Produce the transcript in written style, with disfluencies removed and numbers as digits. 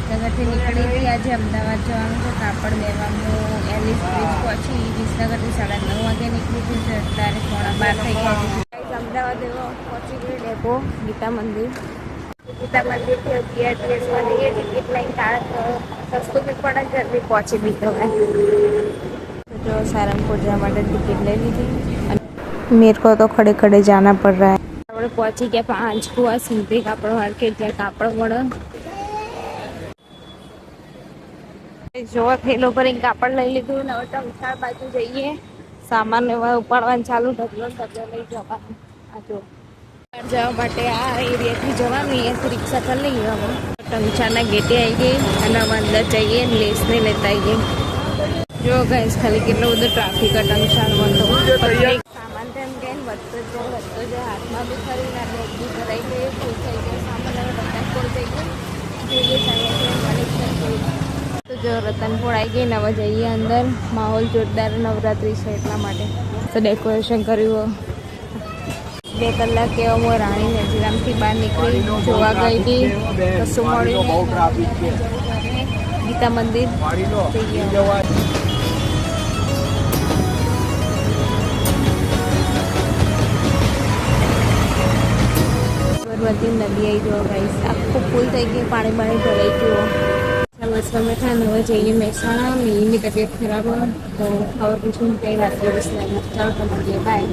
વિસનગરથી નીકળી હતી. આજે અમદાવાદ જવાનું છે. કાપડ લેવાનું એલિસ બ્રિજ પહોંચી. વિસનગરથી 9:30 વાગે નીકળી હતી. અત્યારે 12:15 થઈ ગયા છે. અમદાવાદ એવો પહોંચી ગઈ ડેપો ગીતા મંદિર. ગીતા મંદિરથી બીઆરટીએસમાં જઈએ. ટિકિટ લઈને સસ્તું બી પડે, જલ્દી પહોંચી બી જવાય. जो सारंगपुर जाने માટે ટિકિટ ले ली थी. मेरे को तो खड़े खड़े जाना पड़ रहा है. આપણે પહોંચી ગયા 5 કુવા સિંધી કાપડ માર્કેટ, જ્યાં કાપડ મળે. જો થેલો ભરીને કાપડ લઈ લીધું ને હવે ટંકાળ બાજુ જઈએ. સામાન એવા ઉપાડવાનું ચાલુ, ઢગલો લઈ જવાનું. આ જો જવા માટે આ એરિયાથી જવાનું, અહીંયાથી રિક્ષા કરી લઈએ. હવે ટંચાના ગેટે આવી ગઈ અને હવે અંદર જઈએ લેસને લેતા આવીએ. જો ગાઈસ ખાલી કેટલો બધો ટ્રાફિક ટંચાણમાં તો સામાન તો એમ કે વધતો જાય હાથમાં બી ખરી ના બેગ બી ભરાઈ ગઈ, ફૂલ થઈ ગયો સામાન. હવે રતનપુર જઈએ તો જો રતનપુર આવી ગઈ ને હવે જઈએ અંદર. માહોલ જોરદાર, નવરાત્રી છે એટલા માટે તો ડેકોરેશન કર્યું. 2 કલાક એવા હું રાણી નજીરામથી બહાર નીકળી જોવા ગઈ હતી, કશું મળ્યું. ગીતા મંદિર બધી નદી આવી જવા ગાઈસ. આખું ફૂલ થઈ ગયું, પાણી ભરાઈ ગયું. બસમાં બેઠા હવે જઈએ મહેસાણા. મિની તબિયત ખરાબ હોય તો ખબર પૂછું કંઈ રાત્રે બસ ચાલો તો મળીએ. બાય.